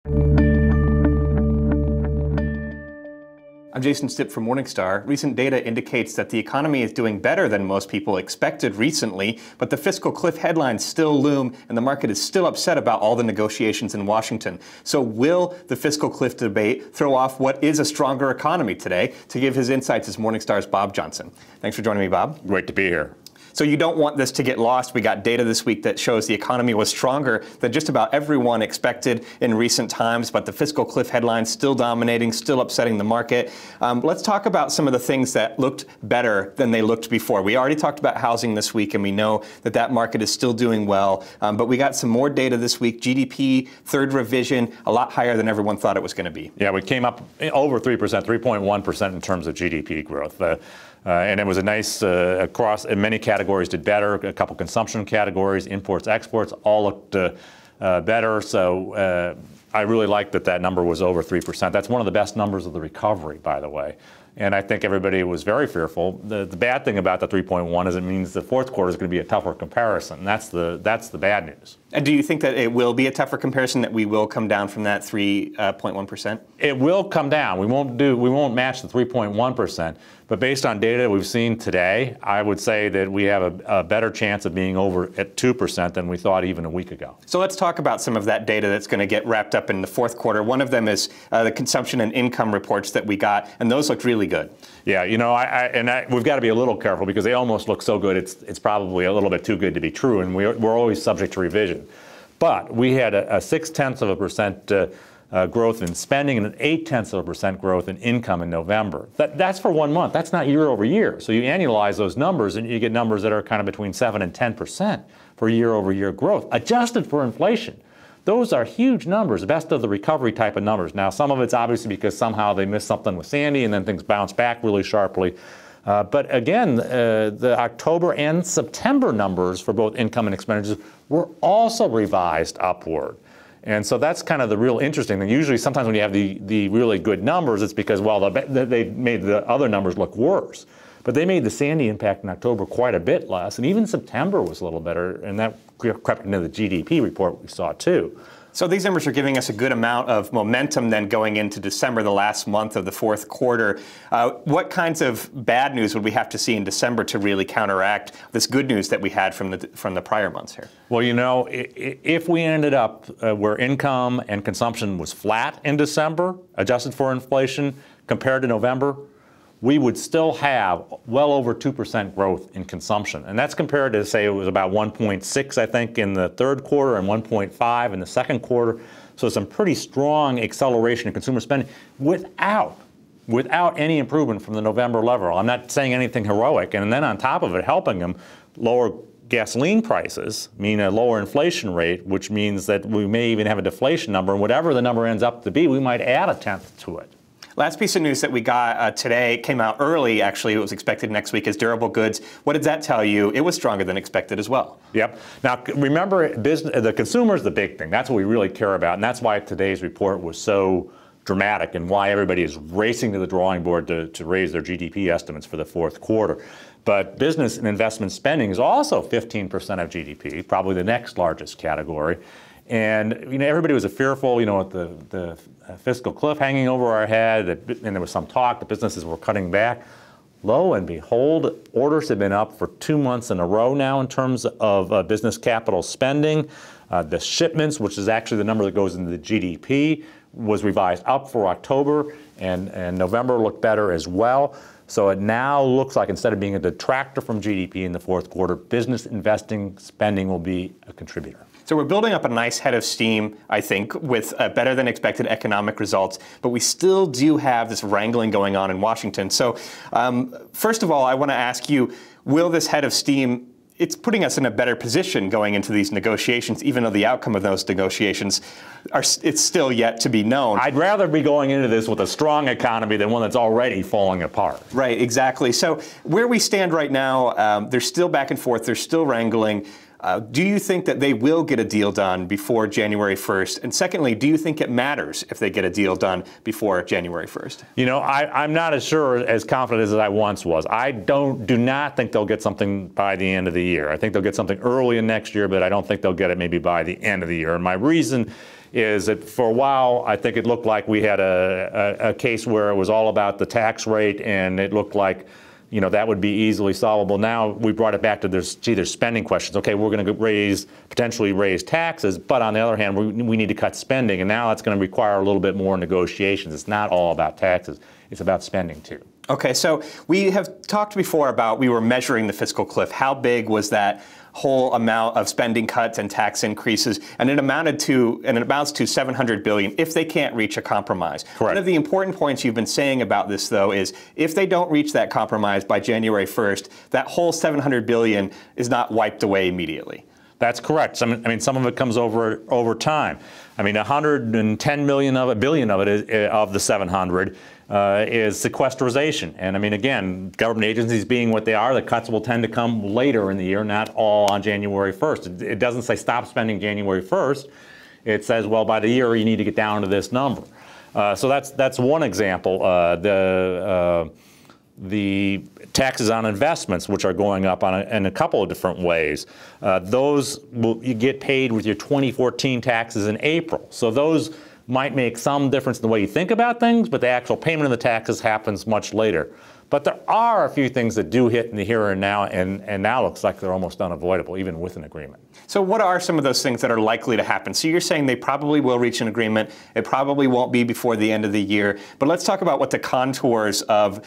I'm Jason Stipp from Morningstar. Recent data indicates that the economy is doing better than most people expected recently, but the fiscal cliff headlines still loom, and the market is still upset about all the negotiations in Washington. So will the fiscal cliff debate throw off what is a stronger economy today? To give his insights is Morningstar's Bob Johnson. Thanks for joining me, Bob. Great to be here. So you don't want this to get lost. We got data this week that shows the economy was stronger than just about everyone expected in recent times, but the fiscal cliff headlines still dominating, still upsetting the market. Let's talk about some of the things that looked better than they looked before. We already talked about housing this week, and we know that that market is still doing well, but we got some more data this week. GDP, third revision, a lot higher than everyone thought it was going to be. Yeah, we came up over 3%, 3.1% in terms of GDP growth. And it was a nice across many categories did better. A couple consumption categories, imports, exports, all looked better. So I really like that number was over 3%. That's one of the best numbers of the recovery, by the way. And I think everybody was very fearful. The bad thing about the 3.1 is it means the fourth quarter is going to be a tougher comparison. That's the bad news. And do you think that it will be a tougher comparison, that we will come down from that 3.1%? It will come down. We won't match the 3.1%. But based on data we've seen today, I would say that we have a better chance of being over at 2% than we thought even a week ago. So let's talk about some of that data that's going to get wrapped up in the fourth quarter. One of them is the consumption and income reports that we got, and those looked really good. Yeah, you know, we've got to be a little careful because they almost look so good. It's probably a little bit too good to be true, and we're always subject to revision. But we had a 0.6% growth in spending and an 0.8% growth in income in November. That's for 1 month. That's not year over year. So you annualize those numbers and you get numbers that are kind of between 7 and 10% for year over year growth, adjusted for inflation. Those are huge numbers, best of the recovery type of numbers. Now, some of it's obviously because somehow they missed something with Sandy and then things bounce back really sharply. But again, the October and September numbers for both income and expenditures were also revised upward. And so that's kind of the real interesting thing. Usually, sometimes when you have the really good numbers, it's because, well, they made the other numbers look worse. But they made the Sandy impact in October quite a bit less. And even September was a little better. And that crept into the GDP report we saw, too. So these numbers are giving us a good amount of momentum then going into December, the last month of the fourth quarter. What kinds of bad news would we have to see in December to really counteract this good news that we had from the prior months here? Well, you know, if we ended up where income and consumption was flat in December, adjusted for inflation, compared to November, we would still have well over 2% growth in consumption. And that's compared to, say, it was about 1.6, I think, in the third quarter and 1.5 in the second quarter. So some pretty strong acceleration in consumer spending without any improvement from the November level. I'm not saying anything heroic. And then on top of it, helping them lower gasoline prices, mean a lower inflation rate, which means that we may even have a deflation number. And whatever the number ends up to be, we might add 1/10 to it. Last piece of news that we got today came out early, actually. It was expected next week, is durable goods. What did that tell you? It was stronger than expected as well. Yep. Now, remember, the consumer is the big thing. That's what we really care about. And that's why today's report was so dramatic and why everybody is racing to the drawing board to raise their GDP estimates for the fourth quarter. But business and investment spending is also 15% of GDP, probably the next largest category. And you know, everybody was fearful, you know, with the fiscal cliff hanging over our head, and there was some talk that businesses were cutting back. Lo and behold, orders have been up for 2 months in a row now in terms of business capital spending. The shipments, which is actually the number that goes into the GDP, was revised up for October, and November looked better as well. So it now looks like, instead of being a detractor from GDP in the fourth quarter, business investing spending will be a contributor. So we're building up a nice head of steam, I think, with better than expected economic results, but we still do have this wrangling going on in Washington. So first of all, I want to ask you, will this head of steam, it's putting us in a better position going into these negotiations, even though the outcome of those negotiations, it's still yet to be known. I'd rather be going into this with a strong economy than one that's already falling apart. Right, exactly. So where we stand right now, there's still back and forth, there's still wrangling. Do you think that they will get a deal done before January 1st? And secondly, do you think it matters if they get a deal done before January 1st? You know, I'm not as confident as I once was. I do not think they'll get something by the end of the year. I think they'll get something early in next year, but I don't think they'll get it maybe by the end of the year. And my reason is that for a while, I think it looked like we had a case where it was all about the tax rate, and it looked like, you know, that would be easily solvable. Now we brought it back to there's spending questions. Okay, we're going to potentially raise taxes, but on the other hand, we need to cut spending, and now that's going to require a little bit more negotiations. It's not all about taxes. It's about spending too. Okay, so we have talked before about we were measuring the fiscal cliff. How big was that whole amount of spending cuts and tax increases? And it amounts to $700 billion if they can't reach a compromise. Correct. One of the important points you've been saying about this, though, is if they don't reach that compromise by January 1st, that whole $700 billion is not wiped away immediately. That's correct. I mean, some of it comes over time. I mean, 110 billion of it is, of the 700 is sequestration. And I mean, again, government agencies being what they are, the cuts will tend to come later in the year, not all on January 1st. It doesn't say stop spending January 1st. It says, well, by the year you need to get down to this number. So that's one example. The taxes on investments, which are going up in a couple of different ways, those you get paid with your 2014 taxes in April. So those might make some difference in the way you think about things, but the actual payment of the taxes happens much later. But there are a few things that do hit in the here and now, and now looks like they're almost unavoidable, even with an agreement. So what are some of those things that are likely to happen? So you're saying they probably will reach an agreement. It probably won't be before the end of the year. But let's talk about what the contours of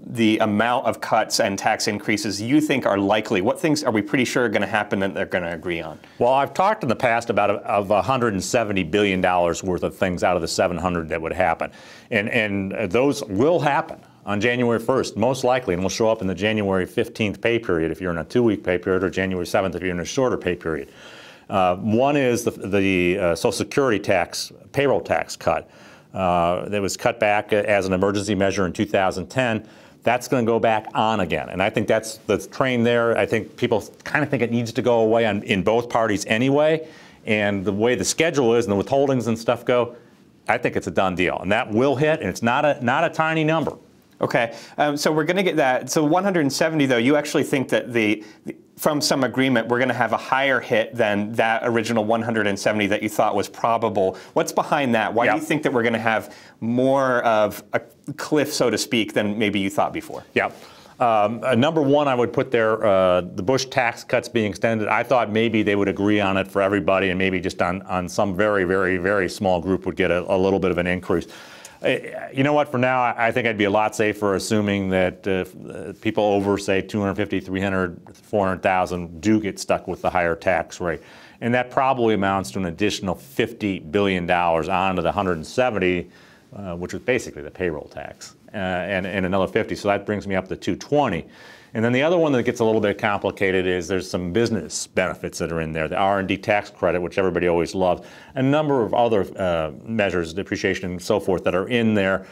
the amount of cuts and tax increases you think are likely. What things are we pretty sure are going to happen that they're going to agree on? Well, I've talked in the past about of $170 billion worth of things out of the 700 that would happen. And those will happen on January 1st, most likely, and will show up in the January 15th pay period if you're in a 2-week pay period, or January 7th if you're in a shorter pay period. One is the Social Security tax, payroll tax cut. That was cut back as an emergency measure in 2010. That's going to go back on again. And I think that's the train there. I think people kind of think it needs to go away in both parties anyway. And the way the schedule is and the withholdings and stuff go, I think it's a done deal. And that will hit, and it's not a tiny number. Okay, so we're going to get that. So 170, though, you actually think that from some agreement, we're going to have a higher hit than that original 170 that you thought was probable. What's behind that? Why do you think that we're going to have more of a cliff, so to speak, than maybe you thought before? Yeah. Number one, I would put there the Bush tax cuts being extended. I thought maybe they would agree on it for everybody, and maybe just on some very, very, very small group would get a little bit of an increase. You know what, for now, I think I'd be a lot safer assuming that people over, say, 250, 300, 400,000 do get stuck with the higher tax rate. And that probably amounts to an additional $50 billion onto the 170, which was basically the payroll tax, and another 50. So that brings me up to 220. And then the other one that gets a little bit complicated is there's some business benefits that are in there. The R&D tax credit, which everybody always loves, a number of other measures, depreciation and so forth, that are in there.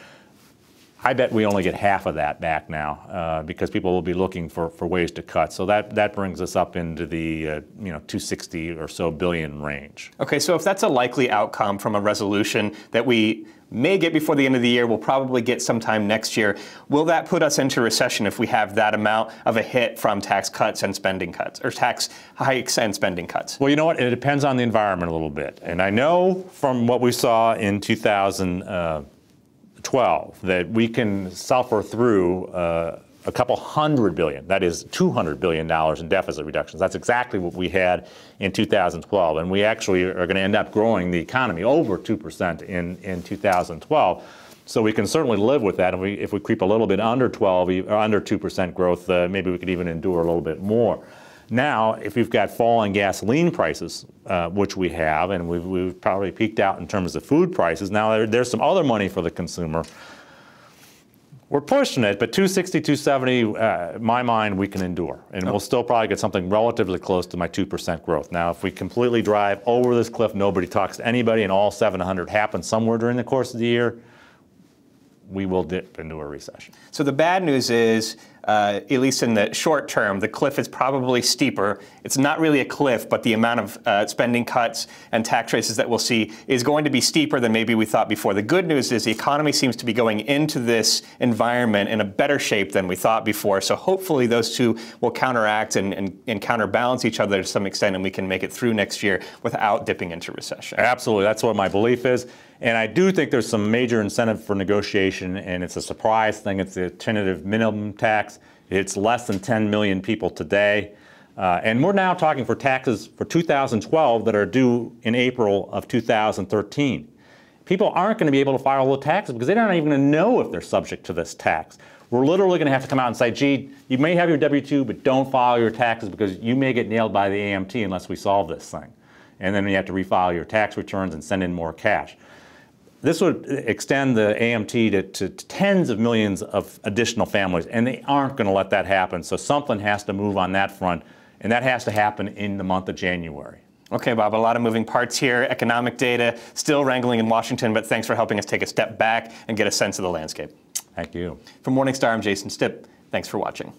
I bet we only get half of that back now because people will be looking for ways to cut. So that brings us up into the 260 or so billion range. Okay, so if that's a likely outcome from a resolution that we may get before the end of the year, we'll probably get sometime next year, will that put us into recession if we have that amount of a hit from tax cuts and spending cuts, or tax hikes and spending cuts? Well, you know what? It depends on the environment a little bit. And I know from what we saw in 2012 that we can suffer through a couple $100 billion, that is $200 billion in deficit reductions. That's exactly what we had in 2012. And we actually are going to end up growing the economy over 2% in 2012. So we can certainly live with that. If we creep a little bit under 12 or under 2% growth, maybe we could even endure a little bit more. Now, if we've got falling gasoline prices, which we have, and we've probably peaked out in terms of food prices, now there's some other money for the consumer. We're pushing it, but 260, 270, my mind, we can endure. And we'll still probably get something relatively close to my 2% growth. Now, if we completely drive over this cliff, nobody talks to anybody, and all 700 happen somewhere during the course of the year, we will dip into a recession. So the bad news is, at least in the short term, the cliff is probably steeper. It's not really a cliff, but the amount of spending cuts and tax raises that we'll see is going to be steeper than maybe we thought before. The good news is the economy seems to be going into this environment in a better shape than we thought before. So hopefully those two will counteract and counterbalance each other to some extent, and we can make it through next year without dipping into recession. Absolutely. That's what my belief is. And I do think there's some major incentive for negotiation, and it's a surprise thing. It's the tentative minimum tax. It's less than 10 million people today. And we're now talking for taxes for 2012 that are due in April of 2013. People aren't going to be able to file the taxes because they're not even going to know if they're subject to this tax. We're literally going to have to come out and say, gee, you may have your W-2, but don't file your taxes because you may get nailed by the AMT unless we solve this thing. And then you have to refile your tax returns and send in more cash. This would extend the AMT to tens of millions of additional families, and they aren't going to let that happen. So something has to move on that front, and that has to happen in the month of January. Okay, Bob, a lot of moving parts here. Economic data still wrangling in Washington, but thanks for helping us take a step back and get a sense of the landscape. Thank you. From Morningstar, I'm Jason Stipp. Thanks for watching.